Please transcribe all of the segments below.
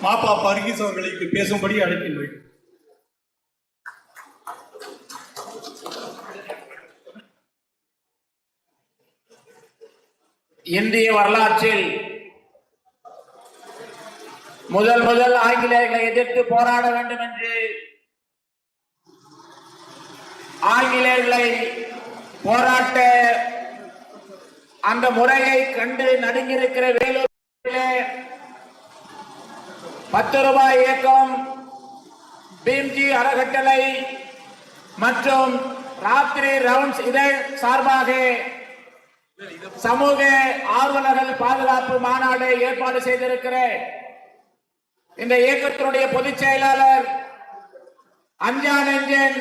மாப்பா பர்கீஸ் அவர்களுக்கு பேசும்படி அழைக்கின்றேன். இந்திய வரலாற்றில் முதல் ஆங்கிலேயர்களை எதிர்த்து போராட வேண்டும் என்று ஆங்கிலேயர்களை போராட்ட அந்த முறையை கண்டு நடுங்கியிருக்கிற வேலூரிலே 10 ரூபாய் இயக்கம், பீம்ஜி அறக்கட்டளை மற்றும் ராத்திரி ரவுண்ட்ஸ் இதழ் சார்பாக சமூக ஆர்வலர்கள் பாதுகாப்பு மாநாடு ஏற்பாடு செய்திருக்கிற இந்த இயக்கத்தினுடைய பொதுச் செயலாளர் அஞ்சா நெஞ்சன்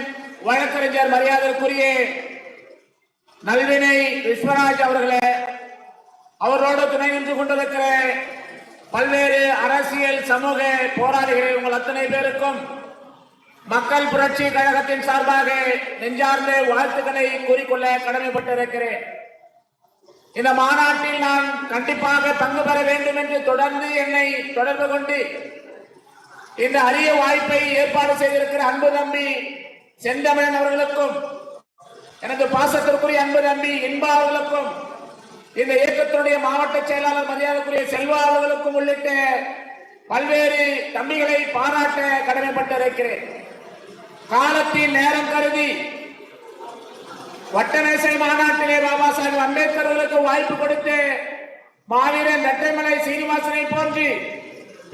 வழக்கறிஞர் மரியாதைக்குரிய நல்வினை விஸ்வராஜ் அவர்களே, அவரோடு துணை நின்று கொண்டிருக்கிற பல்வேறு அரசியல் சமூக போராளிகள் உங்கள் அத்தனை பேருக்கும் மக்கள் புரட்சி கழகத்தின் சார்பாக நெஞ்சார்ந்த வாழ்த்துக்களை கூறிக்கொள்ள கடமைப்பட்டிருக்கிறேன். இந்த மாநாட்டில் நான் கண்டிப்பாக பங்கு பெற வேண்டும் என்று தொடர்ந்து என்னை தொடர்பு கொண்டு இந்த அரிய வாய்ப்பை ஏற்பாடு செய்திருக்கிற அன்பு தம்பி செந்தமிழன் அவர்களுக்கும் எனது பாசத்திற்குரிய அன்பு தம்பி இன்பா அவர்களுக்கும் இந்த இயக்கத்தினுடைய மாவட்ட செயலாளர் மரியாதைக்குரிய செல்வா அவர்களுக்கும் உள்ளிட்ட பல்வேறு தம்பிகளை பாராட்ட கடமைப்பட்டிருக்கிறேன். காலத்தின் நேரம் கருதி வட்டமேசை மாநாட்டிலே பாபா சாஹேப் அம்பேத்கர் அவர்களுக்கு வாய்ப்பு கொடுத்து மாவீரன் இரட்டைமலை சீனிவாசனை போன்று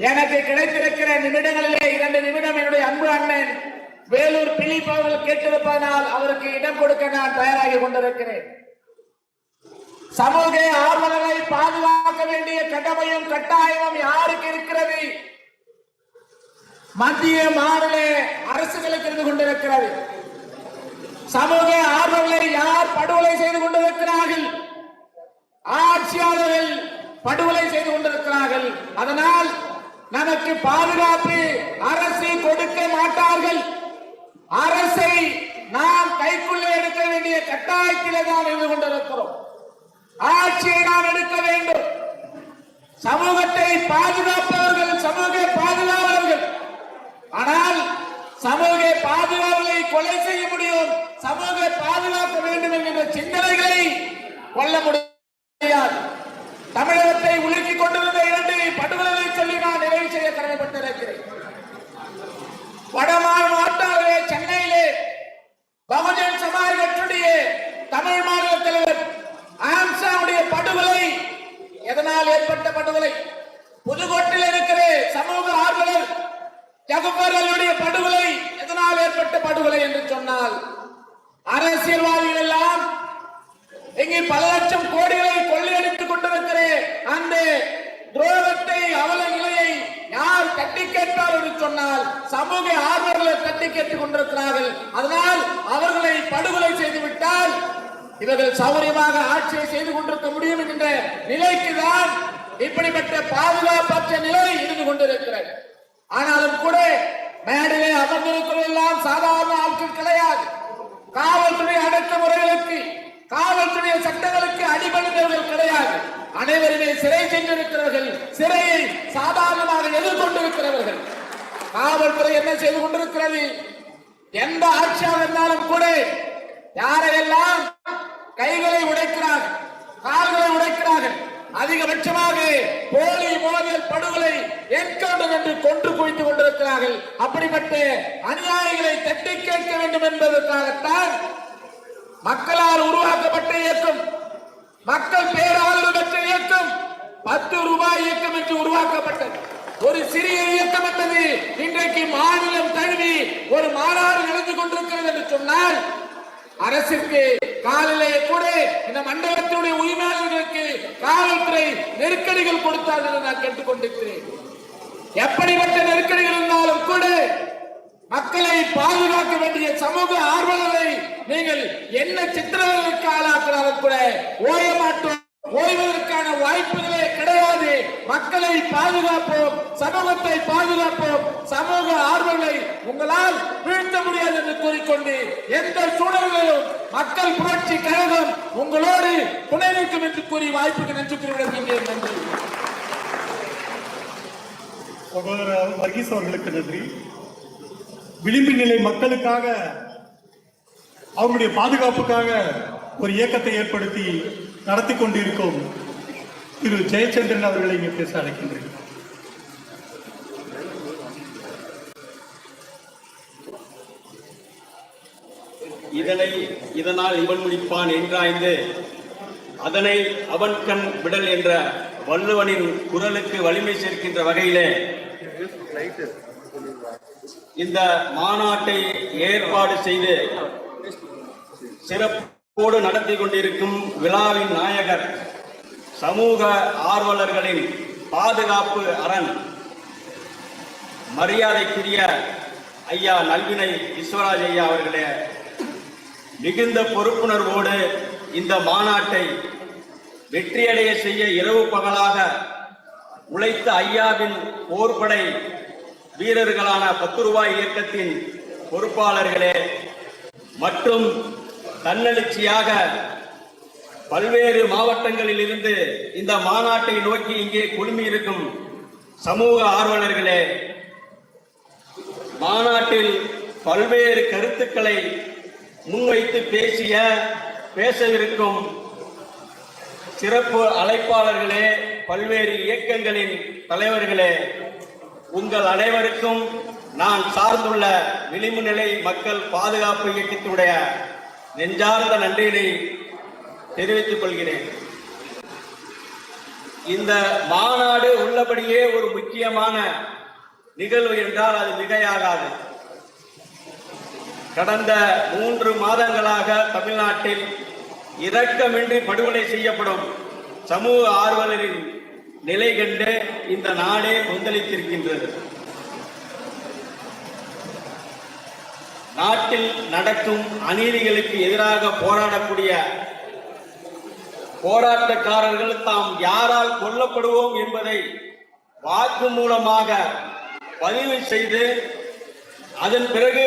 எனக்கு கிடைத்திருக்கிற நிமிடங்களிலே 2 நிமிடம் என்னுடைய அன்பு அண்ணன் வேலூர் பிலிப் அவர்கள் கேட்டிருப்பதனால் அவருக்கு இடம் கொடுக்க நான் தயாராகி கொண்டிருக்கிறேன். சமூக ஆர்வலர்களை பாதுகாக்க வேண்டிய கடமையும் கட்டாயமும் யாருக்கு இருக்கிறது? மத்திய மாநில அரசுகளுக்கு இருந்து கொண்டிருக்கிறது. சமூக ஆர்வலர்களை யார் படுகொலை செய்து கொண்டிருக்கிறார்கள்? ஆட்சியாளர்கள் படுகொலை செய்து கொண்டிருக்கிறார்கள். அதனால் நமக்கு பாதுகாப்பு அரசு கொடுக்க மாட்டார்கள். அரசை நாம் கைக்குள்ளே எடுக்க வேண்டிய கட்டாயத்திலே தான் இருந்து கொண்டிருக்கிறோம். ஆட்சியை நாம் எடுக்க வேண்டும். சமூகத்தை பாதுகாப்பவர்கள் சமூக பாதுகாவலர்கள். ஆனால் சமூக பாதுகாவலை கொலை செய்ய முடியும், சமூக பாதுகாக்க வேண்டும் என்கிற சிந்தனைகளை கொள்ள முடியாது. தமிழகத்தை உலுக்கிக் கொண்டிருந்த 2 படுகொலை சொல்லி நான் நிறைவு செய்ய கடமைப்பட்டிருக்கிறேன். வடமாநில சென்னையிலே பகுஜன் சமாஜ் கட்சியுடைய தமிழ் மாநில தலைவர் ஆம்சாவுடைய படுகொலை எதனால் ஏற்பட்ட படுகொலை? புதுக்கோட்டையில் இருக்கிற சமூக ஆர்வலர் ஜகுபர்களுடைய படுகொலை எதனால் ஏற்பட்ட படுகொலை என்று சொன்னால், அரசியல்வாதிகள் எல்லாம் இங்கே பல லட்சம் கோடிகளை கொள்ளையடித்துக் கொண்டிருக்கிற அந்த துரோகத்தை அவல நிலையை யார் தட்டி கேட்பார் என்று சொன்னால் சமூக ஆர்வலர்கள் தட்டி கேட்டுக் கொண்டிருக்கிறார்கள். அதனால் அவர்களை படுகொலை செய்துவிட்டால் இவர்கள் சௌரியமாக ஆட்சியை செய்து கொண்டிருக்க முடியும் என்கின்ற நிலைக்குதான் இப்படிப்பட்ட பாதுகாப்பற்ற நிலை இருந்து கொண்டிருக்கிறது. ஆனாலும் கூட மேடையிலே அமர்ந்திருக்கிறதெல்லாம் சாதாரண ஆட்கள் கிடையாது. காவல்துறை அடக்குமுறைகளுக்கு காவல்துறை சட்டங்களுக்கு அடிபணிந்தவர்கள் கிடையாது. அனைவருமே சிறை சென்றிருக்கிறவர்கள், சிறையை சாதாரணமாக எதிர்கொண்டிருக்கிறவர்கள். காவல்துறை என்ன செய்து கொண்டிருக்கிறது? எந்த ஆட்சியாக இருந்தாலும் கூட யாரையெல்லாம் கைகளை உடைக்கிறார்கள், கால்களை உடைக்கிறார்கள். அதிகபட்சமாக போலி மோதல் படுகொலை என்கவுண்டர் என்று கொன்று குவித்துக் கொண்டிருக்கிறார்கள். அப்படிப்பட்ட அநியாயங்களை தட்டி கேட்க வேண்டும் என்பதற்காகத்தான் மக்களால் உருவாக்கப்பட்ட இயக்கம், மக்கள் பேராதரவு பெற்ற இயக்கம் 10 ரூபாய் இயக்கம் என்று உருவாக்கப்பட்டது. ஒரு சிறிய இயக்கம் என்பது இன்றைக்கு மாநிலம் தழுவி ஒரு மாநாடு நடந்து கொண்டிருக்கிறது என்று சொன்னால், அரசிற்கு காலிலே கூட இந்த மண்டலத்தினுடைய உரிமையாளர்களுக்கு காவல்துறை நெருக்கடிகள் கொடுத்தார்கள் என்று நான் கேட்டுக்கொண்டிருக்கிறேன். எப்படிப்பட்ட நெருக்கடிகள் இருந்தாலும் கூட மக்களை பாதுகாக்க வேண்டிய சமூக ஆர்வலர்களை நீங்கள் என்ன சித்திரவதைக்கு ஆளாக்குறாலும் கூட ஓய மாட்டோம், ஓய்வதற்கான வாய்ப்புகளே கிடையாது. மக்களை பாதுகாப்போம், சமூகத்தை பாதுகாப்போம், சமூக ஆர்வங்களை உங்களால் வீழ்த்த முடியாது என்று கூறிக்கொண்டு எந்த சூழலிலும் மக்கள் புரட்சி கழகம் உங்களோடு துணை நிற்கும் என்று கூறி வாய்ப்புக்கு நன்றி கூறிவிடுகின்றேன். நன்றி. சகோதரர் வர்கீஸ் அவர்களுக்கு நன்றி. விளிம்பு நிலை மக்களுக்காக அவருடைய பாதுகாப்புக்காக ஒரு இயக்கத்தை ஏற்படுத்தி நடத்தி கொண்டிருக்கும் திரு ஜெயச்சந்திரன் அவர்களை இங்கே பேச அழைக்கின்றேன். இதனால் இவன் முடிப்பான் என்றாய்ந்து அதனை அவன் கண் விடல் என்ற வள்ளுவனின் குரலுக்கு வலிமை சேர்க்கின்ற வகையிலே இந்த மாநாட்டை ஏற்பாடு செய்து சிறப்போடு நடத்தி கொண்டிருக்கும் விழாவின் நாயகர் சமூக ஆர்வலர்களின் பாதுகாப்பு அரண் மரியாதைக்குரிய ஐயா நல்வினை விஸ்வராஜ் ஐயா அவர்களே, மிகுந்த பொறுப்புணர்வோடு இந்த மாநாட்டை வெற்றியடைய செய்ய இரவு பகலாக உழைத்த ஐயாவின் போர்படை வீரர்களான 10 ரூபாய் இயக்கத்தின் பொறுப்பாளர்களே மற்றும் தன்னெழுச்சியாக பல்வேறு மாவட்டங்களில் இருந்து இந்த மாநாட்டை நோக்கி இங்கே குழுமி இருக்கும் சமூக ஆர்வலர்களே, மாநாட்டில் பல்வேறு கருத்துக்களை முன்வைத்து பேசவிருக்கும் சிறப்பு அழைப்பாளர்களே, பல்வேறு இயக்கங்களின் தலைவர்களே, உங்கள் அனைவருக்கும் நான் சார்ந்துள்ள விளிம்பு நிலை மக்கள் பாதுகாப்பு இயக்கத்துடைய நெஞ்சார்ந்த நன்றியினை தெரிவித்துக் கொள்கிறேன். இந்த மாநாடு உள்ளபடியே ஒரு முக்கியமான நிகழ்வு என்றால் அது மிகையாகாது. கடந்த 3 மாதங்களாக தமிழ்நாட்டில் இரக்கமின்றி படுகொலை செய்யப்படும் சமூக ஆர்வலரின் நிலை கண்டு இந்த நாடே கொந்தளித்திருக்கின்றது. நாட்டில் நடக்கும் அநீதிகளுக்கு எதிராக போராடக்கூடிய போராட்டக்காரர்கள் தாம் யாரால் கொல்லப்படுவோம் என்பதை வாக்கு மூலமாக பதிவு செய்து அதன் பிறகு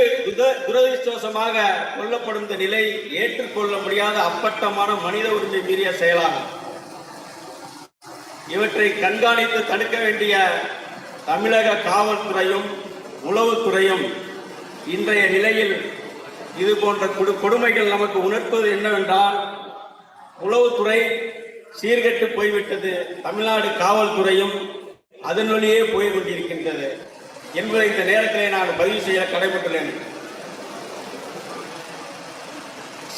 துரதிருஷ்டவசமாக கொல்லப்படும் நிலை ஏற்றுக்கொள்ள முடியாத அப்பட்டமான மனித உரிமை மீறிய செயலாகும். இவற்றை கண்காணித்து தடுக்க வேண்டிய தமிழக காவல்துறையும் உளவுத்துறையும் இன்றைய நிலையில் இது போன்ற கொடுமைகள் நமக்கு உணர்த்துவது என்னவென்றால், உளவுத்துறை சீர்கெட்டு போய்விட்டது, தமிழ்நாடு காவல்துறையும் அதன் வழியே போய் கொண்டிருக்கின்றது என்பதை இந்த நேரத்திலே நான் பதிவு செய்ய கடமைப்பட்டுள்ளேன்.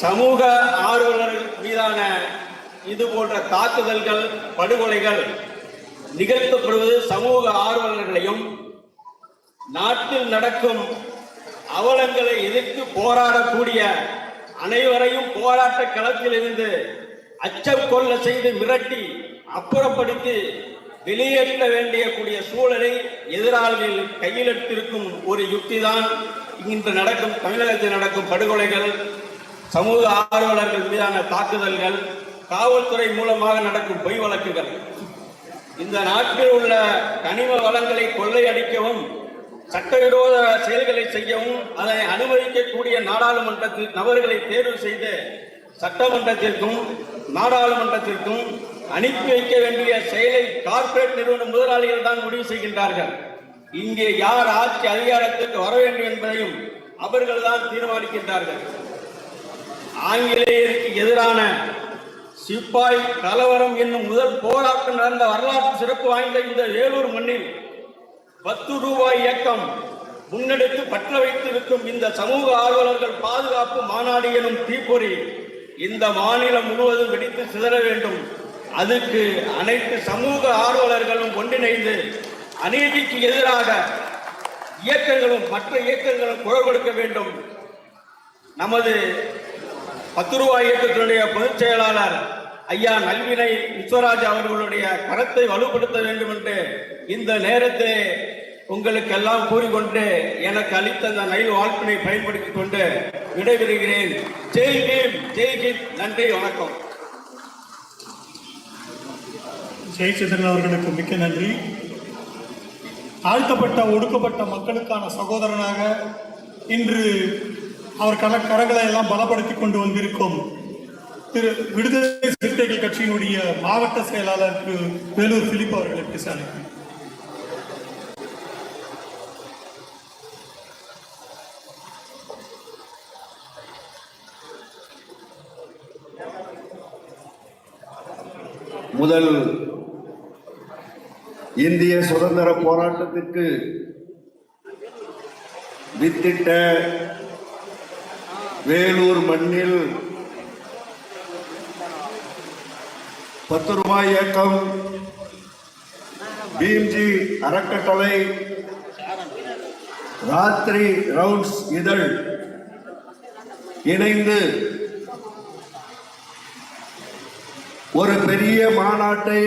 சமூக ஆர்வலர்கள் மீதான இது போன்ற தாக்குதல்கள், படுகொலைகள் நிகழ்த்தப்படுவது சமூக ஆர்வலர்களையும் நாட்டில் நடக்கும் அவலங்களை எதிர்த்து போராடக்கூடிய அனைவரையும் போராட்ட களத்தில் இருந்து அச்சம் கொள்ள செய்து மிரட்டி அப்புறப்படுத்தி வெளியேற்ற வேண்டிய சூழலை எதிராளிகள் கையில் எடுத்திருக்கும் ஒரு யுக்திதான் இன்று நடக்கும் தமிழகத்தில் நடக்கும் படுகொலைகள், சமூக ஆர்வலர்கள் மீதான தாக்குதல்கள், காவல்துறை மூலமாக நடக்கும் பொய் வழக்குகள். இந்த நாட்டில் உள்ள கனிம வளங்களை கொள்ளையடிக்கவும் சட்டவிரோத செயல்களை செய்யவும் அதனை அனுமதிக்கக்கூடிய நாடாளுமன்றத்தில் நபர்களை தேர்வு செய்து சட்டமன்றத்திற்கும் நாடாளுமன்றத்திற்கும் அனுப்பி வைக்க வேண்டிய செயலை கார்ப்பரேட் நிறுவன முதலாளிகள் தான் முடிவு செய்கின்றார்கள். இங்கே யார் ஆட்சி அதிகாரத்திற்கு வர வேண்டும் என்பதையும் அவர்கள் தான் தீர்மானிக்கின்றார்கள். ஆங்கிலேயருக்கு எதிரான சிப்பாய் கலவரம் என்னும் முதல் போராட்டம் நடந்த வரலாற்று சிறப்பு வாய்ந்த இந்த வேலூர் மண்ணில் 10 ரூபாய் இயக்கம் முன்னெடுத்து பற்ற வைத்திருக்கும் இந்த சமூக ஆர்வலர்கள் பாதுகாப்பு மாநாடு எனும் தீப்பொறி இந்த மாநிலம் முழுவதும் வெடித்து சிதற வேண்டும். அதுக்கு அனைத்து சமூக ஆர்வலர்களும் ஒன்றிணைந்து அநீதிக்கு எதிராக இயக்கங்களும் மற்ற இயக்கங்களும் குரல் கொடுக்க வேண்டும். நமது 10 ரூபாய் இயக்கத்தினுடைய பொதுச் செயலாளர் ஐயா நல்வினை விஸ்வராஜ் அவர்களுடைய கருத்தை வலுப்படுத்த வேண்டும் என்று இந்த நேரத்தை உங்களுக்கு எல்லாம் கூறிக்கொண்டு எனக்கு அளித்த அந்த நைல் வாழ்ப்பினை பயன்படுத்திக் கொண்டு விடைபெறுகிறேன். ஜெய் பீம், ஜெய் ஹிந்த். நன்றி, வணக்கம். ஜெயச்சந்திரன் அவர்களுக்கு மிக்க நன்றி. தாழ்த்தப்பட்ட ஒடுக்கப்பட்ட மக்களுக்கான சகோதரனாக இன்று அவர் கரங்களை எல்லாம் பலப்படுத்தி கொண்டு வந்திருக்கும் திரு விடுதலை சிறுத்தைகள் கட்சியினுடைய மாவட்ட செயலாளர் திரு வேலூர் பிலிப் அவர்களை பேச அழைக்கிறேன். முதல் இந்திய சுதந்திர போராட்டத்திற்கு வித்திட்ட வேலூர் மண்ணில் 10 ரூபாய் இயக்கம், பீம்ஜி அறக்கட்டளை, ராத்திரி ரவுண்ட்ஸ் இதழ் இணைந்து ஒரு பெரிய மாநாட்டை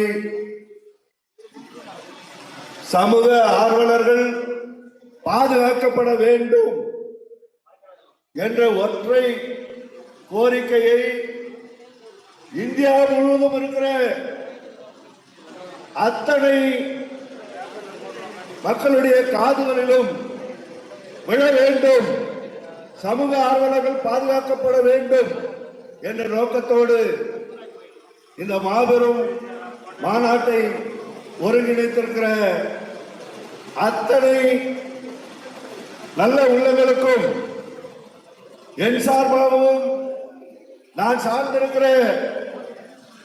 சமூக ஆர்வலர்கள் பாதுகாக்கப்பட வேண்டும் என்ற ஒற்றை கோரிக்கையை இந்தியா முழுவதும் இருக்கிற அத்தனை மக்களுடைய காதுகளிலும் விழ வேண்டும், சமூக ஆர்வலர்கள் பாதுகாக்கப்பட வேண்டும் என்ற நோக்கத்தோடு இந்த மாபெரும் மாநாட்டை ஒருங்கிணைத்திருக்கிற அத்தனை நல்ல உள்ளங்களுக்கும் என் சார்பாகவும் நான் சார்ந்திருக்கிற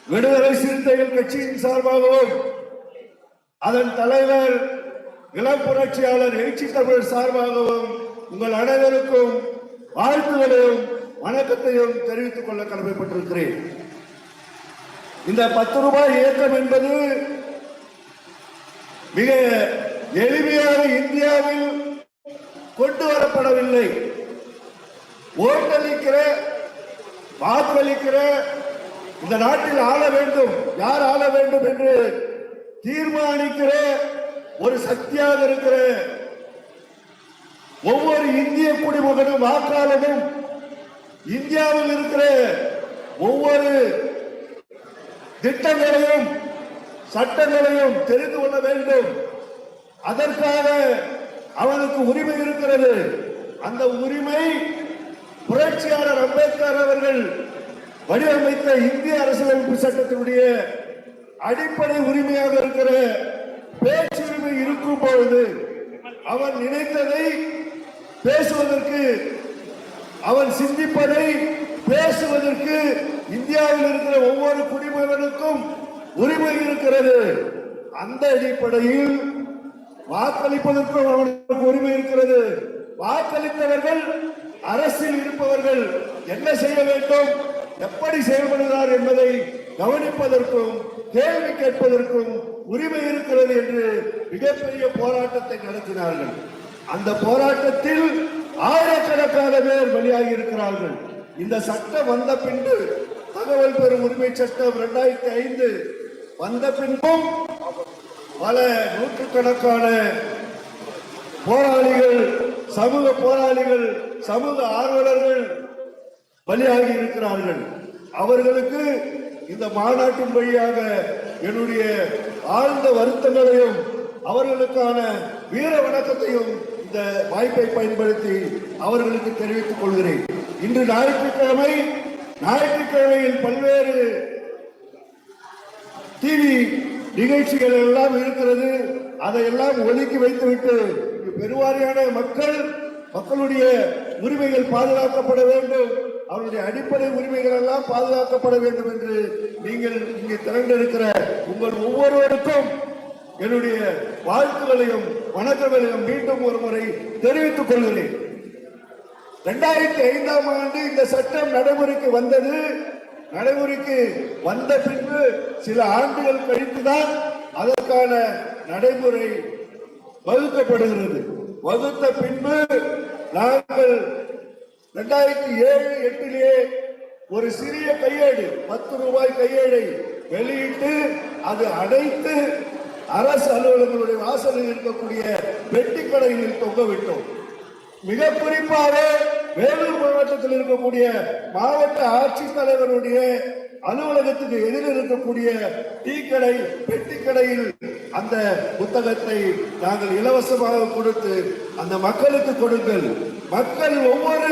விடுதலை சிறுத்தைகள் கட்சியின் சார்பாகவும் அதன் தலைவர் இளம் புரட்சியாளர் எழுச்சி தமிழர் சார்பாகவும் உங்கள் அனைவருக்கும் வாழ்த்துகளையும் வணக்கத்தையும் தெரிவித்துக் கொள்ள கடமைப்பட்டிருக்கிறேன். இந்த 10 ரூபாய் இயக்கம் என்பது மிக எளிமையாக இந்தியாவில் கொண்டு வரப்படவில்லை. ஓட்டளிக்கிற, வாக்களிக்கிற, இந்த நாட்டில் ஆள வேண்டும், யார் ஆள வேண்டும் என்று தீர்மானிக்கிற ஒரு சக்தியாக இருக்கிற ஒவ்வொரு இந்திய குடிமகனும் வாக்காளரும் இந்தியாவில் இருக்கிற ஒவ்வொரு திட்டங்களையும் சட்டங்களையும் தெரிந்து கொள்ள வேண்டும். அதற்காக அவனுக்கு உரிமை இருக்கிறது. அந்த உரிமை புரட்சியாளர் அம்பேத்கர் அவர்கள் வடிவமைத்த இந்திய அரசியலமைப்பு சட்டத்தினுடைய அடிப்படை உரிமையாக இருக்கிற பேச்சுரிமை இருக்கும் பொழுது அவன் நினைத்ததை பேசுவதற்கு, அவன் சிந்திப்பதை பேசுவதற்கு இந்தியாவில் இருக்கிற ஒவ்வொரு குடிமகனுக்கும் உரிமை இருக்கிறது. அந்த அடிப்படையில் வாக்களிப்பதற்கும் அவனுக்கு உரிமை இருக்கிறது. வாக்களித்தவர்கள், அரசில் இருப்பவர்கள் என்ன செய்ய வேண்டும், எப்படி செயல்படுகிறார் என்பதை கவனிப்பதற்கும் கேள்வி கேட்பதற்கும் உரிமை இருக்கிறது என்று மிகப்பெரிய போராட்டத்தை நடத்தினார்கள். அந்த போராட்டத்தில் ஆயிரக்கணக்கான பேர் பலியாகி இருக்கிறார்கள். இந்த சட்டம் வந்த பின்பு, தகவல் பெறும் உரிமை சட்டம் 2005 வந்த பின்பும் பல நூற்றுக்கணக்கான போராளிகள், சமூக போராளிகள், சமூக ஆர்வலர்கள் பலியாகி இருக்கிறார்கள். அவர்களுக்கு இந்த மாநாட்டின் வழியாக என்னுடைய ஆழ்ந்த வருத்தங்களையும் அவர்களுக்கான வீர வணக்கத்தையும் இந்த வாய்ப்பை பயன்படுத்தி அவர்களுக்கு தெரிவித்துக் கொள்கிறேன். இன்று ஞாயிற்றுக்கிழமையில் பல்வேறு டிவி நிகழ்ச்சிகள் எல்லாம் இருக்கிறது. அதையெல்லாம் ஒதுக்கி வைத்துவிட்டு பெருவாரியான மக்களுடைய உரிமைகள் பாதுகாக்கப்பட வேண்டும், அவருடைய அடிப்படை உரிமைகள் எல்லாம் பாதுகாக்கப்பட வேண்டும் என்று நீங்கள் இங்கே திரண்டிருக்கிற உங்கள் ஒவ்வொருவருக்கும் என்னுடைய வாழ்த்துக்களையும் வணக்கங்களையும் மீண்டும் ஒரு முறை தெரிவித்துக் கொள்கிறேன். 2005ஆம் ஆண்டு இந்த சட்டம் நடைமுறைக்கு வந்தது. நடைமுறைக்கு வந்த பின்பு சில ஆண்டுகள் கழித்துதான் அதற்கான நடைமுறை வகுக்கப்படுகிறது. வகுத்த பின்பு நாங்கள் 2007-8 ஒரு சிறிய கையேடு, 10 ரூபாய் கையேடை வெளியிட்டு அது அனைத்து அரசு அலுவலர்களுடைய வாசலில் இருக்கக்கூடிய பெட்டி கடைகளில் தொங்கவிட்டோம். மிக குறிப்பாக வேலூர் மாவட்டத்தில் இருக்கக்கூடிய மாவட்ட ஆட்சித்தலைவருடைய அலுவலகத்துக்கு எதிரில் இருக்கக்கூடிய டீ கடை, பெட்டி கடையில் அந்த புத்தகத்தை நாங்கள் இலவசமாக கொடுத்து அந்த மக்களுக்கு கொடுங்கள். மக்கள் ஒவ்வொரு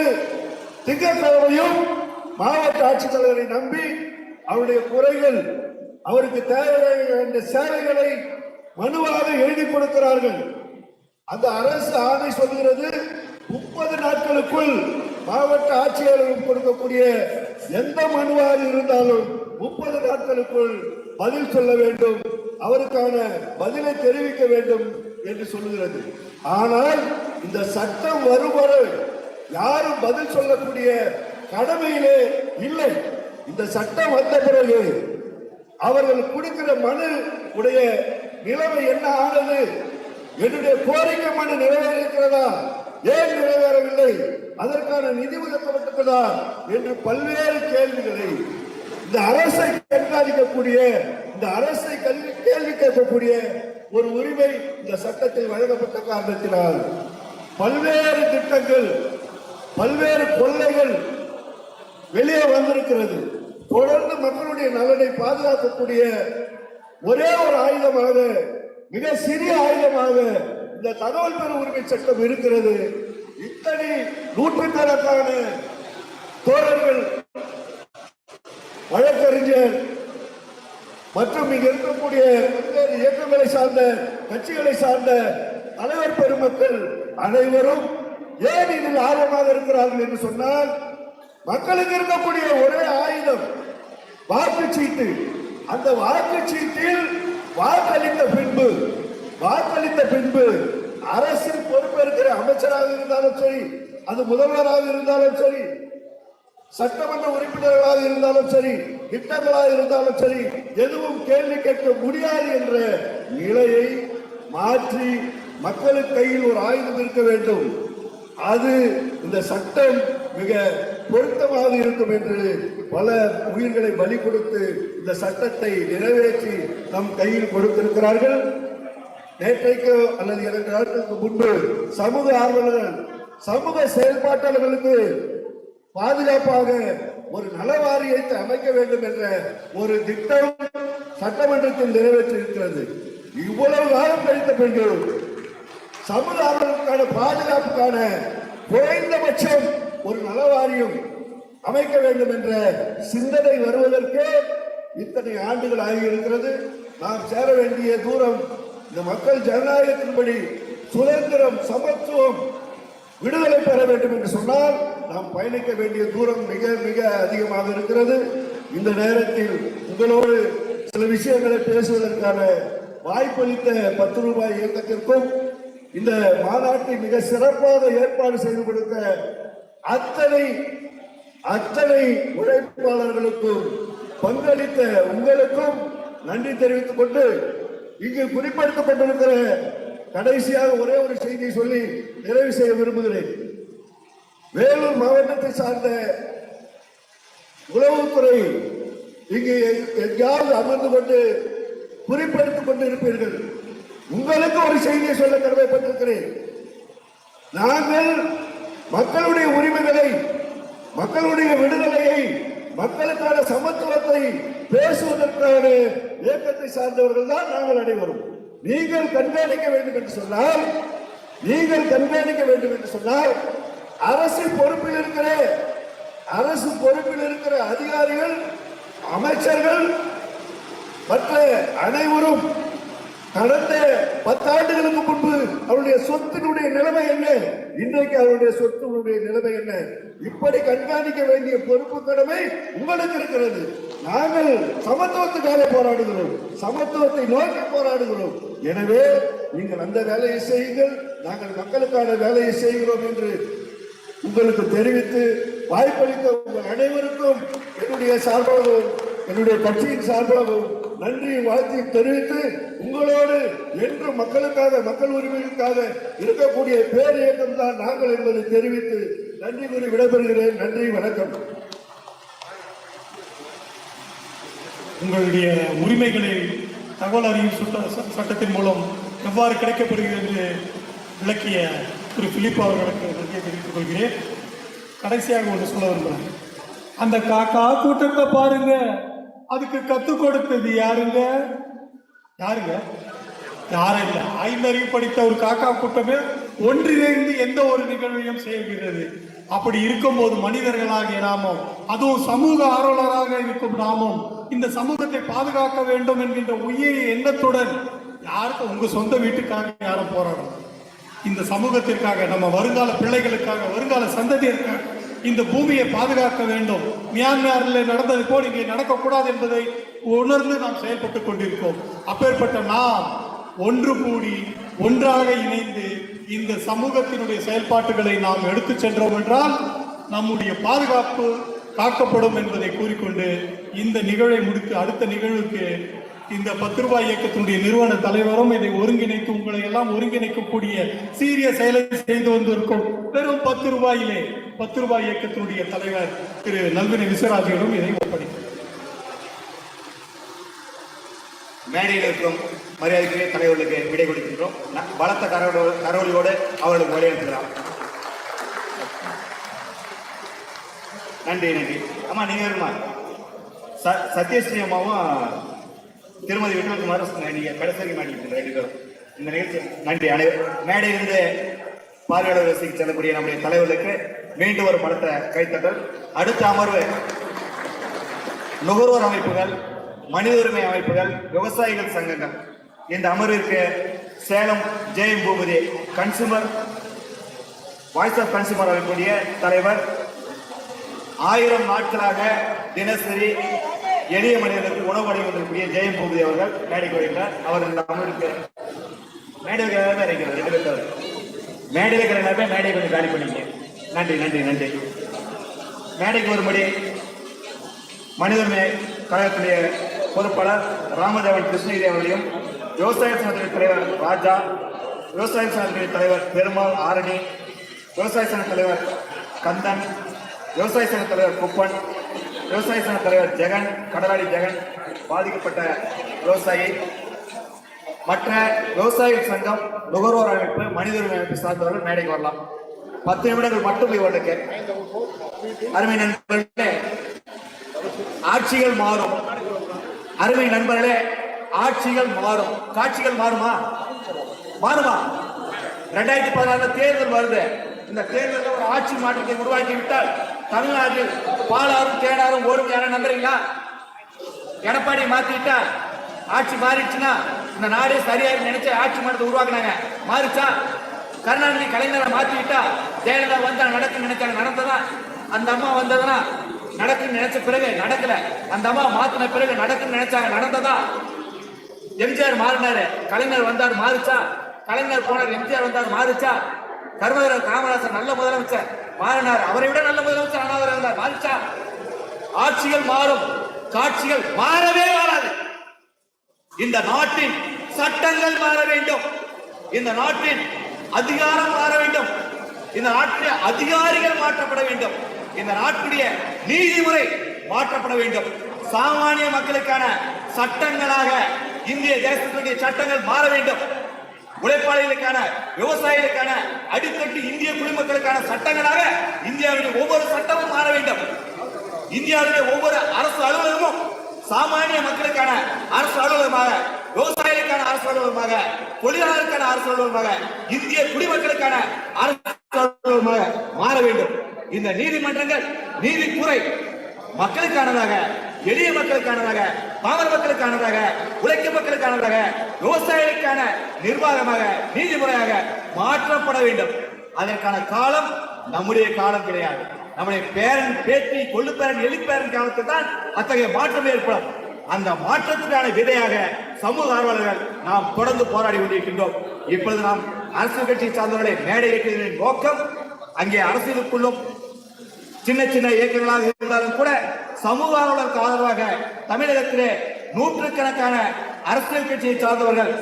திங்கட்கிழமையும் மாவட்ட ஆட்சித்தலைவரை நம்பி அவருடைய குறைகள், அவருக்கு தேவையான சேவைகளை மனுவாக எழுதி கொடுக்கிறார்கள். அந்த அரசு ஆணை சொல்கிறது 30 நாட்களுக்குள் மாவட்ட ஆட்சியாளர்கள் கொடுக்கக்கூடிய எந்த மனுவாக இருந்தாலும் 30 நாட்களுக்குள் பதில் சொல்ல வேண்டும், அவருக்கான பதிலை தெரிவிக்க வேண்டும் என்று சொல்லுகிறது. ஆனால் இந்த சட்டம் வரும் வரை யாரும் பதில் சொல்லக்கூடிய கடமையிலே இல்லை. இந்த சட்டம் வந்த பிறகு அவர்கள் கொடுக்கிற மனு உடைய நிலைமை என்ன ஆனது? என்னுடைய கோரிக்கை மனு நிறைவேறிருக்கிறதா? ஏன் நிறைவேறவில்லை? அதற்கான நிதி ஒதுக்கப்பட்டிருக்கிறதா என்று பல்வேறு கேள்விகளை இந்த அரசை கண்காணிக்கக்கூடிய, இந்த அரசை கேள்வி கேட்கக்கூடிய ஒரு உரிமை இந்த சட்டத்தில் வழங்கப்பட்ட காரணத்தினால் பல்வேறு திட்டங்கள், பல்வேறு கொள்ளைகள் வெளியே வந்திருக்கிறது. தொடர்ந்து மக்களுடைய நலனை பாதுகாக்கக்கூடிய ஒரே ஒரு ஆயுதமாக, மிக சிறிய ஆயுதமாக இந்த தகவல் பெறும் உரிமை சட்டம் இருக்கிறது. இத்தனை நூற்றுக்கணக்கான தோழர்கள், வழக்கறிஞர் மற்றும் இங்க இருக்கக்கூடிய பல்வேறு இயக்கங்களை சார்ந்த, கட்சிகளை சார்ந்த தலைவர் பெருமக்கள் அனைவரும் ஏன் இதில் ஆர்வமாக இருக்கிறார்கள் என்று சொன்னால், மக்களுக்கு இருக்கக்கூடிய ஒரே ஆயுதம் வாக்குச்சீட்டு. அந்த வாக்குச்சீட்டில் வாக்களித்த பின்பு அரசின் பொறுப்பேற்கிற அமைச்சராக இருந்தாலும் சரி, அது முதல்வராக இருந்தாலும் சரி, சட்டமன்ற உறுப்பினர்களாக இருந்தாலும் சரி, திட்டங்களாக இருந்தாலும் சரி, எதுவும் கேள்வி கேட்க முடியாது என்ற நிலையை மாற்றி மக்களுக்கு கையில் ஒரு ஆயுதம் இருக்க வேண்டும். அது இந்த சட்டம் மிக பொருத்தமாக இருக்கும் என்று பல உயிர்களை பலி கொடுத்து இந்த சட்டத்தை நிறைவேற்றி நம் கையில் கொடுத்திருக்கிறார்கள். நேற்றைக்கு அல்லது 2 நாட்களுக்கு முன்பு சமூக ஆர்வலர்கள், சமூக செயல்பாட்டாளர்களுக்கு பாதுகாப்பாக ஒரு நல வாரியத்தை அமைக்க வேண்டும் என்ற ஒரு திட்டம் சட்டமன்றத்தில் நிறைவேற்றி இருக்கிறது. இவ்வளவு காலம் கழித்த பிறகு சமூக ஆர்வலர்களுக்கான பாதுகாப்புக்கான குறைந்தபட்சம் ஒரு நல வாரியம் அமைக்க வேண்டும் என்ற சிந்தனை வருவதற்கு இத்தனை ஆண்டுகள் ஆகியிருக்கிறது. நாம் சேர வேண்டிய தூரம், இந்த மக்கள் ஜனநாயகத்தின்படி சுதந்திரம், சமத்துவம், விடுதலை பெற வேண்டும் என்று சொன்னால் நாம் பயணிக்க வேண்டிய தூரம் மிக மிக அதிகமாக இருக்கிறது. இந்த நேரத்தில் உங்களோடு சில விஷயங்களை பேசுவதற்கான வாய்ப்பளித்த 10 ரூபாய் இயக்கத்திற்கும், இந்த மாநாட்டை மிக சிறப்பாக ஏற்பாடு செய்து கொடுத்த அத்தனை உழைப்பாளர்களுக்கும், பங்களித்த உங்களுக்கும் நன்றி தெரிவித்துக் கொண்டு, இங்கு குறிப்பிடப்பட்டிருக்கிற கடைசியாக ஒரே ஒரு செய்தியை சொல்லி நிறைவு செய்ய விரும்புகிறேன். வேலூர் மாவட்டத்தை சார்ந்த உளவுத்துறை இங்கு எங்காவது அமர்ந்து கொண்டு குறிப்பெடுத்துக் கொண்டு இருப்பீர்கள். உங்களுக்கு ஒரு செய்தியை சொல்ல கடமைப்பட்டிருக்கிறேன். நாங்கள் மக்களுடைய உரிமைகளை, மக்களுடைய விடுதலையை, மக்களுக்கான சமத்துவத்தை பேசுவதற்கான இயக்கத்தை சார்ந்தவர்கள் தான் நாங்கள் அனைவரும். நீங்கள் கண்காணிக்க வேண்டும் என்று சொன்னால் அரசு பொறுப்பில் இருக்கிற அதிகாரிகள், அமைச்சர்கள் மற்ற அனைவரும் கடந்த 10 ஆண்டுகளுக்கு முன்பு அவருடைய சொத்தினுடைய நிலைமை என்ன, இன்றைக்கு அவருடைய சொத்தினுடைய நிலைமை என்ன, இப்படி கண்காணிக்க வேண்டிய பொறுப்பு கடமை உங்களுக்கு இருக்கிறது. நாங்கள் சமத்துவத்துக்காக போராடுகிறோம், சமத்துவத்தை நோக்கி போராடுகிறோம். எனவே நீங்கள் அந்த வேலையை செய்யுங்கள், நாங்கள் மக்களுக்கான வேலையை செய்கிறோம் என்று உங்களுக்கு தெரிவித்து வாய்ப்பளித்த உங்கள் அனைவருக்கும் என்னுடைய சார்பாகவும், என்னுடைய கட்சியின் சார்பாகவும் நன்றி வாழ்த்து தெரிவித்து, உங்களோடு என்றும் மக்களுக்காக, மக்கள் உரிமைகளுக்காக இருக்கக்கூடிய பேர் இயக்கம் தான் நாங்கள் என்பதை தெரிவித்து நன்றி கூறி விடைபெறுகிறேன். நன்றி, வணக்கம். உங்களுடைய உரிமைகளை தகவல் அறியும் சட்டத்தின் மூலம் எவ்வாறு கிடைக்கப்படுகிறது என்று விளக்கிய திரு பிலிப் அவர்களுக்கு நன்றியை தெரிவித்துக் கொள்கிறேன். கடைசியாக ஒன்று சொல்ல விரும்புகிறேன். அந்த காக்கா கூட்டத்தை பாருங்க, அதுக்கு கத்துக் கொடுத்தது யாருங்க? யாரும் இல்லை. ஐந்தறிவு படித்த ஒரு காக்கா கூட்டமே ஒன்றிணைந்து எந்த ஒரு நிகழ்வையும் செய்கிறது. அப்படி இருக்கும்போது மனிதர்களாகிய நாமும், அதுவும் சமூக ஆர்வலராக இருக்கும் நாமும் இந்த சமூகத்தை பாதுகாக்க வேண்டும் என்கின்ற உயிர் எண்ணத்துடன் யாருக்கும் உங்க சொந்த வீட்டுக்காக யாரும் போராடணும், இந்த சமூகத்திற்காக, நம்ம வருங்கால பிள்ளைகளுக்காக, வருங்கால சந்ததியருக்காக இந்த பூமியை பாதுகாக்க வேண்டும். மியான்மரில் நடந்தது போல் இங்கே நடக்கக்கூடாது என்பதை உணர்ந்து நாம் செயல்பட்டுக் கொண்டிருக்கோம். அப்பேற்பட்ட நாம் ஒன்று கூடி ஒன்றாக இணைந்து இந்த சமூகத்தினுடைய செயல்பாட்டுகளை நாம் எடுத்து சென்றோம் என்றால் நம்முடைய பாதுகாப்பு காக்கப்படும் என்பதை கூறிக்கொண்டு இந்த நிகழ்வை முடித்து அடுத்த நிகழ்வுக்கு இந்த 10 ரூபாய் இயக்கத்தினுடைய நிறுவன தலைவரும் இதை ஒருங்கிணைத்து உங்களை எல்லாம் ஒருங்கிணைக்கக்கூடிய சீரிய செயலை செய்து வந்திருக்கும் வெறும் 10 ரூபாயிலே 10 ரூபாய் இயக்கத்தினுடைய தலைவர் திரு நல்வினை விஸ்வராஜிடம் இதை ஒப்படைக்கிறார். மேடையில் இருக்கும் மரியாதைக்குரிய தலைவர்களுக்கு விடை கொடுக்கின்றோம். பலத்த கரவொலியோடு அவர்களுக்கு வழியெடுத்துக்கலாம். நன்றி நன்றி. அம்மா நீங்க வருமா? சத்யஸ்ரீ அம்மாவும் திருமதி விக்ரமகுமார் நீங்க கடைசி மாட்டிக்கிட்டு 2 பேரும் இந்த நிகழ்ச்சி. நன்றி அனைவரும். மேடையிலிருந்து பார்வையாளர் ரசிக்கு செல்லக்கூடிய நம்முடைய தலைவர்களுக்கு மீண்டும் ஒரு பலத்த கைத்தட்டல். அடுத்த அமர்வு நுகர்வோர் அமைப்புகள், மனித உரிமை அமைப்புகள், விவசாயிகள் சங்கங்கள். இந்த அமர்விற்கு Salem Jayam Boopathi consumer voice of consumer அமைப்புடைய தலைவர் 1000 நாட்களாக தினசரி எளிய மனிதர்களுக்கு உணவு வழங்கி கொண்டிருக்கூடிய ஜெயம் பூபதி அவர்கள் மேடைக்கு வருகிறார். அவர் இந்த அமர்வுக்கு மேடையில் இருக்கிறார். 2 பேர் தவிர மேடையில் இருக்கிற எல்லாருமே மேடையை கொஞ்சம் காலி பண்ணிங்க. நன்றி நன்றி நன்றி. மேடைக்கு வரும்படி மனித உரிமை கழகத்துடைய பொறுப்பாளர் ராமதேவன் கிருஷ்ணகிரி அவர்களையும், விவசாய சங்கத்தின் தலைவர் ராஜா, விவசாய சங்கத்தின் தலைவர் பெருமாள் ஆரணி, விவசாய சங்க தலைவர் கந்தன், விவசாய சங்க தலைவர் குப்பன், விவசாய சங்க தலைவர் ஜெகன், கடலாடி ஜெகன், பாதிக்கப்பட்ட விவசாயி, மற்ற விவசாய சங்கம், நுகர்வோர் அமைப்பு, மனித உரிமை அமைப்பு சார்ந்தவர்கள் மேடைக்கு வரலாம். 10 நிமிடங்கள் மட்டும் இவர்களுக்கு. அருமை நண்பர்களே, ஆட்சிகள் மாறும். அருமை நண்பர்களே, ஆட்சிகள் மாறும். காட்சிகள் மாறுமா? மாறுமா? 2016 தேர்தல் வருது. இந்த தேர்தலில் ஒரு ஆட்சி மாற்றத்தை உருவாக்கி விட்டால் தமிழ்நாட்டில் பாலாறும் தேனாரும் ஓடும். யாரும் நம்புறீங்களா? எடப்பாடி மாத்திட்டா ஆட்சி மாறிடுச்சுன்னா இந்த நாடே சரியாக நினைச்ச ஆட்சி மாற்றத்தை உருவாக்குனாங்க. மாறிச்சா? கருணாநிதி கலைஞரை மாத்திட்டா ஜெயலலிதா வந்தா நடக்குன்னு நினைச்சாங்க. நடந்ததா? அந்த அம்மா வந்ததுன்னா நடக்குன்னு நினைச்ச பிறகு நடக்கல. அந்த அம்மா மாத்தின பிறகு நடக்குன்னு நினைச்சாங்க. நடந்ததா? எம்ஜிஆர் மாறினாரு, கலைஞர் வந்தார். மாறிச்சா? கலைஞர் போனார், எம்ஜிஆர் வந்தார். மாறிச்சா? கருமகர் காமராசர் நல்ல முதலமைச்சர் மாறினார், அவரை விட நல்ல முதலமைச்சர் ஆனவர் இருந்தார். மாறிச்சா? ஆட்சிகள் மாறும், காட்சிகள் மாறவே மாறாது. இந்த நாட்டின் சட்டங்கள் மாற வேண்டும். இந்த நாட்டின் அதிகாரம் மாற வேண்டும். இந்த நாட்டில் அதிகாரிகள் மாற்றப்பட வேண்டும். இந்த நாட்டுடைய நீதிமுறை மாற்றப்பட வேண்டும். சாமானிய மக்களுக்கான சட்டங்களாக இந்திய தேசத்துடைய சட்டங்கள் மாற வேண்டும். உழைப்பாளிகளுக்கான, விவசாயிகளுக்கான, அடித்தட்டு இந்திய குடிமக்களுக்கான சட்டங்களாக இந்தியாவுடைய ஒவ்வொரு சட்டமும் மாற வேண்டும். இந்தியாவுடைய ஒவ்வொரு அரசு அலுவலகமும் சாமானிய மக்களுக்கான அரசு அலுவலகமாக, விவசாயிகளுக்கான அரசு அலுவலகமாக, தொழிலாளர்களுக்கான அரசு அலுவலகமாக, இந்திய குடிமக்களுக்கான அரசு அலுவலகமாக மாற வேண்டும். இந்த நீதிமன்றங்கள் நீதித்துறை மக்களுக்கானதாக, எளிய மக்களுக்கானதாக, பாமர மக்களுக்கானதாக, உழைக்கும் மக்களுக்கானதாக, விவசாயிகளுக்கான நிர்வாகமாக, நீதிமுறையாக மாற்றப்பட வேண்டும். அதற்கான காலம் நம்முடைய காலம் கிடையாது. நம்முடைய பேரன், பேத்தி, கொள்ளுப்பேரன், எலிப்பேரன் காலத்தில் தான் அத்தகைய மாற்றம் ஏற்படும். அந்த மாற்றத்துக்கான விதையாக சமூக ஆர்வலர்கள் நாம் தொடர்ந்து போராடி கொண்டிருக்கின்றோம். இப்பொழுது நாம் அரசியல் கட்சியை சார்ந்தவர்களை மேடை ஏற்றுவதன் நோக்கம் அங்கே அரசியலுக்குள்ளும் சின்ன சின்ன இயக்கங்களாக இருந்தாலும் கூட சமூக ஆர்வலருக்கு ஆதரவாக தமிழகத்திலே நூற்றுக்கணக்கான அரசியல் கட்சியை சார்ந்தவர்கள்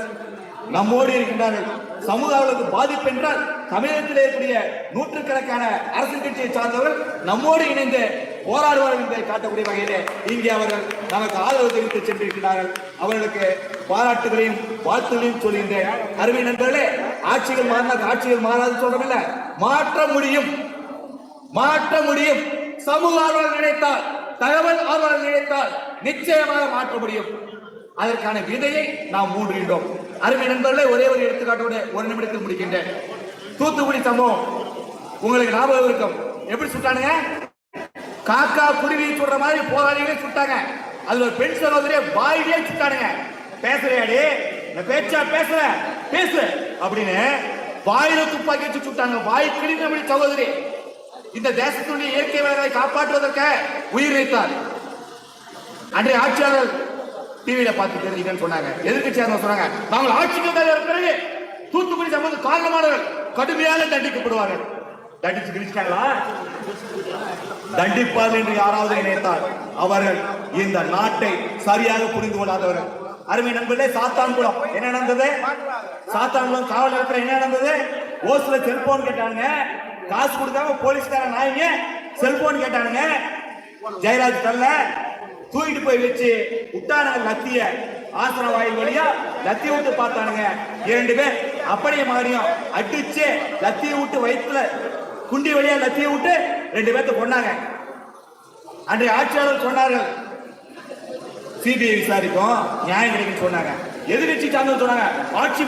நம்மோடு இருக்கின்றார்கள். சமூக ஆர்வலருக்கு பாதிப்பு என்றால் தமிழகத்திலே இருக்கக்கூடிய நூற்றுக்கணக்கான அரசியல் கட்சியை சார்ந்தவர்கள் நம்மோடு இணைந்து போராடுவார்கள் என்பதை காட்டக்கூடிய வகையிலே இங்கே அவர்கள் நமக்கு ஆதரவு தெரிவித்து சென்றிருக்கிறார்கள். அவர்களுக்கு பாராட்டுகளையும் வாழ்த்துகளையும் சொல்கின்றேன். அருமை நண்பர்களே, ஆட்சிகள் மாறினால் ஆட்சிகள் மாறாது சொல்றமில்ல, மாற்ற முடியும், மாற்ற முடியும். சமூக ஆர்வலர் நினைத்தால், தகவல் ஆர்வலர் நினைத்தால் நிச்சயமாக மாற்ற முடியும். அதற்கான விதையை நாம் மூடுகின்றோம். அருமை நண்பர்களே, ஒரே ஒரு எடுத்துக்காட்டோடு 1 நிமிடத்தில் முடிக்கின்றேன். தூத்துக்குடி சம்பவம் உங்களுக்கு ஞாபகம் இருக்கும். எப்படி சுட்டானுங்க? காக்கா குருவி சுடுற மாதிரி போராளிகளே சுட்டாங்க. அதுல ஒரு பெண் சகோதரிய வாயிலே சுட்டானுங்க. பேசுறியாடி, பேச்சா பேசுற, பேசு அப்படின்னு வாயில துப்பாக்கி வச்சு சுட்டாங்க. வாய் கிழிந்தபடி சகோதரி இந்த தேசத்தினுடைய இயற்கை வளங்களை காப்பாற்றுவதற்கு உயிர் வைத்தார். அன்றைய ஆட்சியாளர் டிவியில பார்த்து தெரிஞ்சுக்கன்னு சொன்னாங்க. எதிர்க்கட்சியாளர் சொன்னாங்க, நாங்கள் ஆட்சிக்கு பிறகு தூத்துக்குடி சம்பந்தம் காரணமானவர்கள் கடுமையாக தண்டிக்கப்படுவார்கள். தண்டிச்சு கிழிச்சிட்டாங்களா? தண்டிப்பார் என்று யாராவது நினைத்தால் அவர்கள் இந்த நாட்டை சரியாக புரிந்து கொள்ளாதவர்கள். அருமை நண்பர்களே, சாத்தான்குளம் என்ன நடந்தது? சாத்தான்குளம் காவல் நிலையத்தில் என்ன நடந்தது? ஓசுல செல்போன் கேட்டாங்க, காசு கொடுக்காம போலீஸ்காரன் நாயங்க செல்போன் கேட்டானுங்க. ஜெயராஜ் தல்ல தூக்கிட்டு போய் வச்சு விட்டானுங்க லத்திய ஆசன வாயில் வழியா லத்திய விட்டு பார்த்தானுங்க. 2 பேர் அப்படியே மாறியும் அடிச்சு லத்திய விட்டு வயிற்றுல குண்டி வழியா லத்திய விட்டு 2 பேர்த்த கொண்டாங்க. அன்றைய ஆட்சியாளர் சொன்னார்கள், சிபிஐ விசாரிக்கும், நியாயம் கிடைக்கும் சொன்னாங்க. எதிர்கட்சி சார்ந்தது சொன்னாங்க, ஆட்சி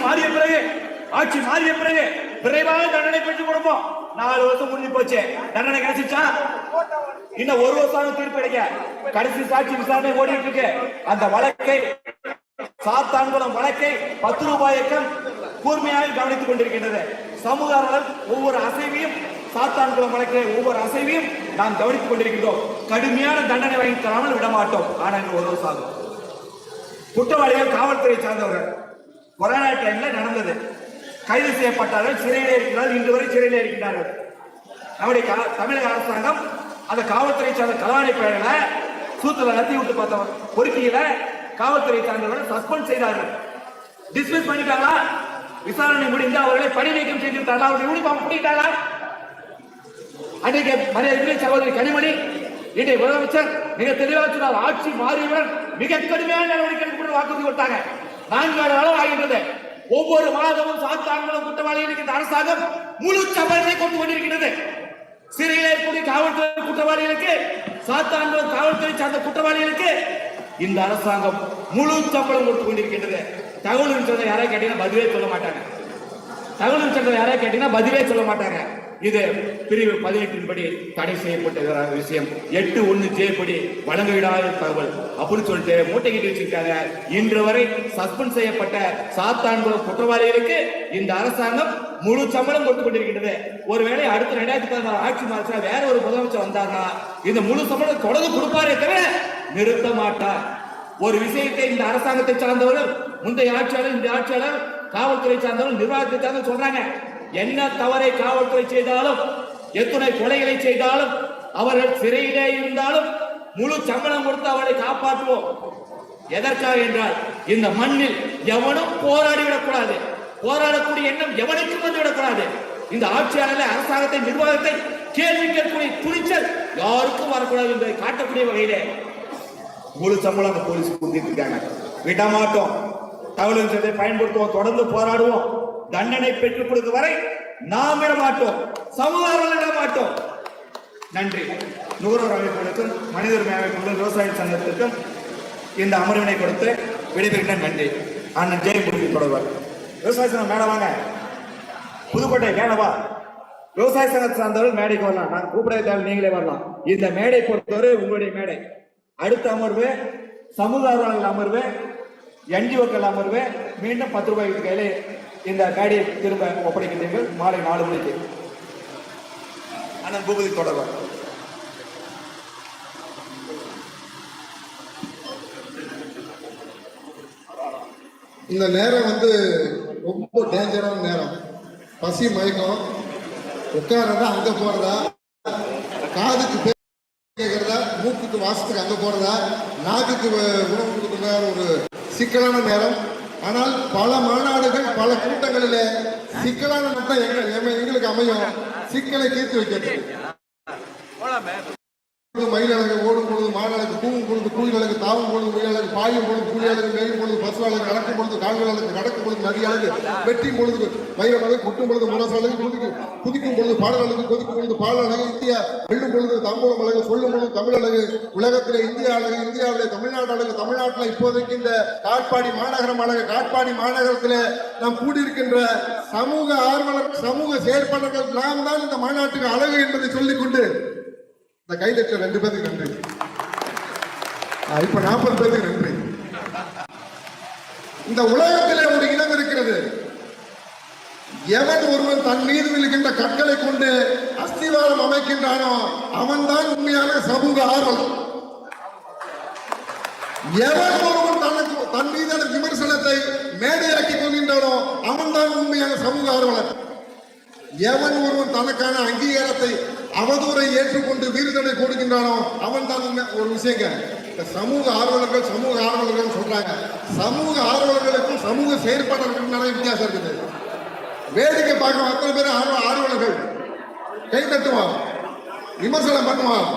மாறிய பிறகு விரைவாக தண்டனை பெற்றுக் கொடுப்போம். 4 வருஷம் முடிஞ்சு போச்சு, தண்டனை கிடைச்சிச்சா? இன்னும் 1 வருஷம் தீர்ப்பு கிடைக்க கடைசி சாட்சி விசாரணை ஓடிட்டு இருக்கு. அந்த வழக்கை, சாத்தான்குளம் வழக்கை 10 ரூபாய் இயக்கம் கூர்மையாக கவனித்துக் கொண்டிருக்கின்றது. சமூக ஆர்வலர் ஒவ்வொரு அசைவையும், சாத்தான்குளம் வழக்கில் ஒவ்வொரு அசைவையும் நாம் கவனித்துக் கொண்டிருக்கின்றோம். கடுமையான தண்டனை வாங்கி தராமல் விடமாட்டோம். ஆனால் 1 வருஷம் ஆகும். குற்றவாளிகள் காவல்துறை சார்ந்தவர்கள். கொரோனா டைம்ல நடந்தது. கைது செய்யப்பட்டார்கள், சிறையிலே இருக்கிறார்கள், இன்று வரை சிறையிலே இருக்கிறார்கள். நம்முடைய தமிழக அரசாங்கம் அந்த காவல்துறை சார்ந்த கலாணி பெயரில சூத்துல லத்தி விட்டு பார்த்தவர் பொறுக்கியில காவல்துறை சார்ந்தவர்கள் சஸ்பெண்ட் செய்தார்கள். டிஸ்மிஸ் பண்ணிட்டாங்களா? விசாரணை முடிந்து அவர்களை பணி நீக்கம் செய்திருந்தார்கள். அவருடைய யூனிஃபார்ம் பண்ணிட்டாங்களா? அன்றைக்கு மரியாதை சகோதரி கனிமொழி, இன்றைய முதலமைச்சர் மிக தெளிவாக சொன்னார், ஆட்சி மாறியவர் மிக கடுமையான நடவடிக்கை எடுக்கப்பட்டு வாக்குறுதி கொடுத்தாங்க. 4 ஆண்டு ஆகின்றது. ஒவ்வொரு மாதமும் சாத்தான்குளம் குற்றவாளிகளுக்கு இந்த அரசாங்கம் முழு சம்பளத்தை கொண்டு கொண்டிருக்கிறது. சிறையில் இருக்கக்கூடிய காவல்துறை குற்றவாளிகளுக்கு, சாத்தான்குளம் காவல்துறை சார்ந்த குற்றவாளிகளுக்கு இந்த அரசாங்கம் முழு சம்பளம் கொடுத்து கொண்டிருக்கின்றது. தகவல் சொன்ன யாராவது கேட்டீங்கன்னா பதிலே சொல்ல மாட்டாங்க. தகவல் சொன்ன யாராவது கேட்டீங்கன்னா பதிலே சொல்ல மாட்டாங்க. இது பிரிவு 18 படி தடை செய்யப்பட்ட விஷயம். 8(1)J படி வழங்கவிடாத தகவல் அப்படின்னு சொல்லிட்டு மூட்டைக்கிட்டு வச்சிருக்காங்க. இன்று வரை சஸ்பெண்ட் செய்யப்பட்ட சாத்தான்குளம் குற்றவாளிகளுக்கு இந்த அரசாங்கம் முழு சம்பளம் கொடுத்து கொண்டிருக்கின்றது. ஒருவேளை அடுத்த 2016 ஆட்சி மாற்ற வேற ஒரு முதலமைச்சர் வந்தார்னா இந்த முழு சம்பளம் தொடர்ந்து கொடுப்பாரே தவிர நிறுத்த மாட்டார். ஒரு விஷயத்தை இந்த அரசாங்கத்தை சார்ந்தவர்கள், முந்தைய ஆட்சியாளர், இந்த ஆட்சியாளர், காவல்துறை சார்ந்தவர்கள், நிர்வாகத்தை சார்ந்தவர்கள் சொல்றாங்க, என்ன தவறை காவல்துறை செய்தாலும், எத்தனை கொலைகளை செய்தாலும், அவர்கள் சிறையிலே இருந்தாலும் முழு சம்பளம் கொடுத்து அவர்களை காப்பாற்றுவோம். எதற்காக என்றால் இந்த மண்ணில் எவனும் போராடிவிடக்கூடாது, போராடக்கூடிய எண்ணம் எவனுக்கும் வந்துவிடக்கூடாது. இந்த ஆட்சியாளர் அரசாங்கத்தை, நிர்வாகத்தை கேள்வி கேட்கக்கூடிய துணிச்சல் யாருக்கும் வரக்கூடாது என்பதை காட்டக்கூடிய வகையிலே முழு சம்பளம் அந்த போலீஸ் கொடுத்திருக்காங்க. விடமாட்டோம், தகவல் பயன்படுத்துவோம், தொடர்ந்து போராடுவோம். தண்டனை பெற்றுக் கொடுக்க வரை நாம் விட மாட்டோம், சமுதாயம் விட மாட்டோம். நன்றி. நுகர்வோர் அமைப்புகளுக்கும், மனித உரிமை அமைப்புகளுக்கும், விவசாய சங்கத்திற்கும் இந்த அமர்வினை கொடுத்து விடைபெறுகிறேன். நன்றி. அண்ணன் ஜெயபுரி தொடர்பார். விவசாய சங்கம் மேடம் வாங்க, புதுக்கோட்டை மேடவா. விவசாய சங்கத்தை சார்ந்தவர்கள் மேடைக்கு வரலாம், நான் கூப்பிட தேவை, நீங்களே வரலாம். இந்த மேடை பொறுத்தவரை உங்களுடைய மேடை. அடுத்த அமர்வு சமூக ஆர்வலர்கள் அமர்வு, என்ஜிஓக்கள் அமர்வு. மீண்டும் 10 ரூபாய் கையிலே இந்த காடியை திரும்ப ஒப்படைக்கின்றீர்கள். மாலை 4 மணிக்கு. அண்ணன் பூபதி தொடர்பார். இந்த நேரம் ரொம்ப டேஞ்சரான நேரம். பசி மயக்கம், உட்காரதா அங்க போறதா, காதுக்கு கேட்கறதா, மூக்குக்கு வாசத்துக்கு அங்க போறதா, நாக்குக்கு உணவு கொடுக்குற ஒரு சிக்கலான நேரம். ஆனால் பல மாநாடுகள், பல கூட்டங்களில் சிக்கலான நட்டம் எங்களுக்கு அமையும். சிக்கலை தீர்த்து வைக்கிறது. மயிலழகு ஓடும் பொழுது மானழகு, தூங்கும் பொழுது குயிலழகு, தாவும் பொழுது உயிரழகு, பாயும் பொழுது புலியழகு, மேயும் பொழுது பசு அழகு, நடக்கும் பொழுது கால்கள் அழகு, நடக்கும் பொழுது நதி அழகு, வெட்டும் பொழுது மயிலம் அழகு, குட்டும் பொழுது முரசு அழகு, குதிக்கும் பொழுது பாடல் அழகு, கொதிக்கும் பொழுது பால் அழகு, இந்தியா வெல்லும் பொழுது தம்பூலம் அழகு, சொல்லும் பொழுது தமிழ் அழகு, உலகத்திலே இந்தியா அழகு, இந்தியாவிலே தமிழ்நாடு அழகு, தமிழ்நாட்டில் இப்போதைக்கு இந்த காட்பாடி மாநகரம் அழகு. காட்பாடி மாநகரத்தில் நாம் கூடியிருக்கின்ற சமூக ஆர்வலர், சமூக செயற்பாளர்கள் நாம் தான் இந்த மாநாட்டுக்கு அழகு என்பதை சொல்லிக்கொண்டு இந்த கைதட்ட 2 பேருக்கு நன்றி. இப்ப 40 பேருக்கு நன்றி. இந்த உலகத்திலே ஒரு இனம் இருக்கிறது, எவன் ஒருவன் தன் மீது விழுகின்ற கற்களை கொண்டு அஸ்திவாரம் அமைக்கின்றானோ அவன்தான் உண்மையான சமூக ஆர்வலர். எவன் ஒருவன் தன் மீதான விமர்சனத்தை மேடையாக்கி கொள்கின்றானோ அவன்தான் உண்மையான சமூக ஆர்வலர். எவன் ஒருவன் தனக்கான அங்கீகாரத்தை அவதூறை ஏற்றுக்கொண்டு விருதனை கொடுக்கின்றானோ அவன் தான் ஒரு விஷயங்க. இந்த சமூக ஆர்வலர்கள் சொல்றாங்க. சமூக ஆர்வலர்களுக்கும் சமூக செயற்பாட்டாளர்களுக்கும் நிறைய வித்தியாசம் இருக்குது. வேடிக்கை பார்க்க அத்தனை பேர் ஆர்வலர்கள் கை தட்டுவான், விமர்சனம் பண்ணுவான்,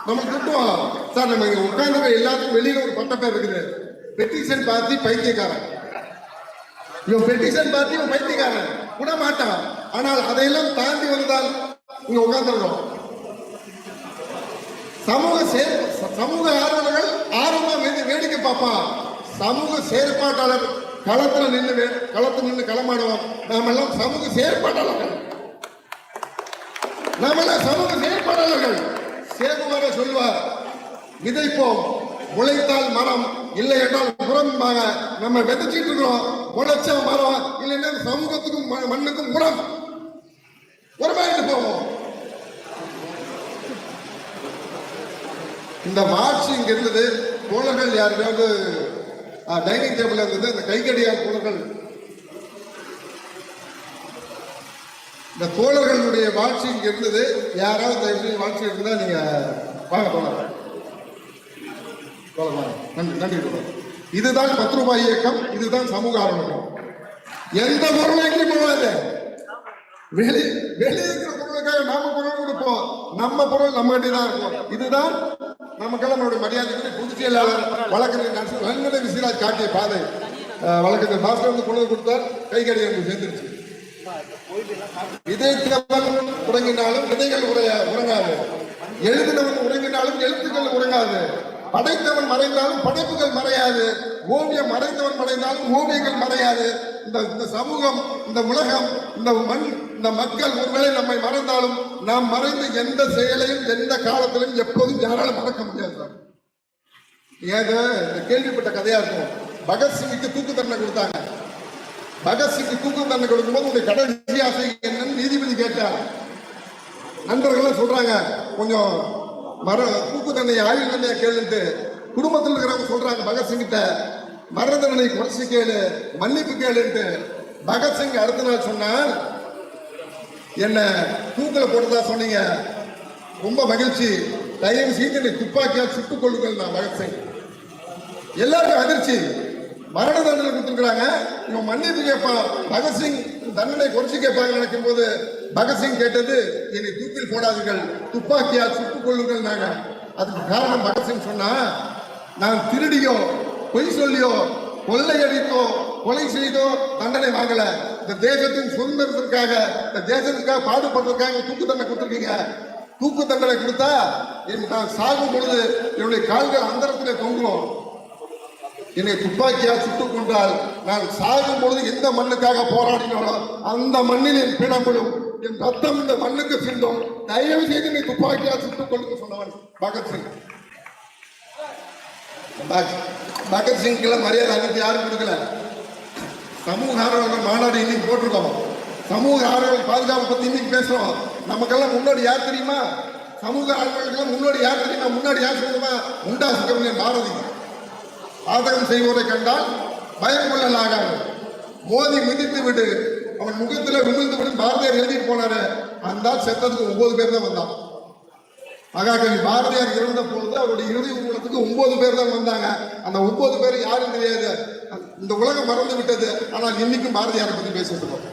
நம்ம திட்டுவான். சார் நம்ம இங்க உட்கார்ந்து எல்லாத்துக்கும் வெளியில ஒரு பட்ட பேர் இருக்குது, பெட்டிஷன் பார்ட்டி பைத்தியக்காரன். இவன் பெட்டிஷன் பார்ட்டி இவன் பைத்தியக்காரன் கூட மாட்டான். ஆனால் அதையெல்லாம் தாண்டி வந்தால் இங்க உட்கார்ந்துடுறோம். சமூக ஆர்வலர்கள் ஆர்வமா வேடிக்கை பார்ப்பான். சமூக செயற்பாட்டாளர் களத்துல நின்று களமாடுவோம். நாம எல்லாம் சமூக செயற்பாட்டாளர்கள். சேகுமார சொல்வார், விதைப்போம், உழைத்தால் மரம், இல்லை என்றால் உரம்பாங்க. நம்ம விதைச்சிட்டு இருக்கிறோம், உழைச்ச மரம், இல்லைன்னா சமூகத்துக்கும் மண்ணுக்கும் உரமாயிட்டு போவோம். இந்த மார்ச் இங்க இருந்தது. தோழர்கள் யாருக்காவது டைனிங் டேபிள் இருந்தது, இந்த கைகடியார் தோழர்கள், இந்த தோழர்களுடைய வாழ்ச்சி இங்க இருந்தது. யாராவது தயவு வாழ்ச்சி இருந்தா நீங்க வாங்க தோழர். நன்றி நன்றி தோழர். இதுதான் 10 ரூபாய் இயக்கம், இதுதான் சமூக ஆர்வலகம். எந்த பொருளும் எங்கேயும் போகாது. வெளியே இருக்கிற பொருளுக்காக நாம பொருள் கொடுப்போம், நம்ம பொருள் நம்ம கிட்டே தான் இருக்கும். இதுதான் நமக்கெல்லாம் நம்மளுடைய மரியாதைக்கு பொதுச் செயலாளர் வழக்கறிஞர் வெங்கட விசிராஜ் காட்டிய பாதை. வழக்கறிஞர் பாஸ்கர் வந்து கொண்டு கொடுத்தார், கைகடியார் சேர்ந்துருச்சு. விதைத்தவன் உறங்கினாலும் விதைகள் உறங்காது, எழுதினவன் உறங்கினாலும் எழுத்துக்கள் உறங்காது, படைத்தவன் மறைந்தாலும் படைப்புகள் மறையாது, ஓவியம் மறைந்தவன் மறைந்தாலும் ஓவியங்கள் மறையாது. இந்த சமூகம், இந்த உலகம், இந்த மண், இந்த மக்கள் ஒருவேளை நம்மை மறந்தாலும் நாம் மறைந்த எந்த செயலையும் எந்த காலத்திலும் எப்போதும் யாராலும் மறக்க முடியாது. ஏதோ கேள்விப்பட்ட கதையா இருக்கும். பகத்சிங்குக்கு தூக்கு தண்டனை கொடுத்தாங்க. பகத்சிங்கு தூக்கு தண்டனை கொடுக்கும்போது உடைய கடைசி ஆசை என்னன்னு நீதிபதி கேட்டார். நண்பர்கள் சொல்றாங்க, கொஞ்சம் தூக்கு தண்டனை ஆயுள் தண்டனையா கேளுன்ட்டு. குடும்பத்தில் இருக்கிறவங்க சொல்றாங்க பகத்சிங்கிட்ட, மரண தண்டனை குறைச்சி கேளு, மன்னிப்பு கேளுன்ட்டு. பகத்சிங் அடுத்த நாள் சொன்னார், என்ன தூக்கில போட்டுதா சொன்னீங்க, ரொம்ப மகிழ்ச்சி, தயவு செய்து என்னை துப்பாக்கியால் சுட்டுக் கொள்ளுங்கள். நான் பகத்சிங் எல்லாருக்கும் அதிர்ச்சி. மரண தண்டனை கொடுத்துருக்காங்க, இவன் மன்னிப்பு கேட்பான். பகத்சிங் தண்டனை குறைச்சி கேட்பாங்க நினைக்கும் போது பகத்சிங் கேட்டது, என்னை தூக்கில் போடாதீர்கள், துப்பாக்கியால் சுட்டுக் கொள்ளுங்கள். நாங்க அதுக்கு காரணம் பகத்சிங் சொன்னா, நான் திருடியோ பொய் சொல்லியோ கொள்ளையடித்தோ கொலை செய்தோ தண்டனை வாங்கல. இந்த தேசத்தின் சுதந்திரத்திற்காக, இந்த தேசத்துக்காக பாடுபடுறதுக்காக தூக்கு தண்டனை கொடுத்துருக்கீங்க. தூக்கு தண்டனை கொடுத்தா நான் சாகும் பொழுது என்னுடைய கால்கள் அந்தரத்திலே தொங்குவோம். என்னை துப்பாக்கியால் சுட்டுக் கொண்டால் நான் சாகும் பொழுது எந்த மண்ணுக்காக போராடினாலோ அந்த மண்ணில் என் பிணங்களும் என் ரத்தம் இந்த மண்ணுக்கு சிந்தும். தயவு செய்து என்னை துப்பாக்கியால் சுட்டுக் கொண்டு சொன்னவன் பகத்சிங். பகத்சிங்க்கு மரியாதை அன்னைக்கு யாரும் கொடுக்கல. சமூக ஆர்வலர்கள் மாநாடு இன்னைக்கு போட்டிருக்கோம். சமூக ஆர்வலர்கள் பாதுகாப்பு பத்தி இன்னைக்கு பேசுறோம். நமக்கெல்லாம் முன்னாடி யார் தெரியுமா? சமூக ஆர்வலர்கள் முன்னாடி யார் தெரியுமா? முன்னாடி யார் சொல்லுமா? முண்டா சுப்பிரமணியன் பாரதி. பாதகம் செய்வோரை கண்டால் பயம் கொள்ளலாகாது, மோதி மிதித்து விடு, அவன் முகத்துல விழுந்து விடு பாரதியார் எழுதிட்டு போனாரு. அந்த செத்ததுக்கு 9 பேர் தான் வந்தான். மகாகவி பாரதியார் இறந்த பொழுது அவருடைய இறுதி ஊர்வலத்துக்கு 9 பேர் தான் வந்தாங்க. அந்த 9 பேர் யாரும் தெரியாது. இந்த உலகம் மறந்து விட்டது. ஆனால் இன்னைக்கும் பாரதியாரை பத்தி பேசிட்டு இருக்கோம்.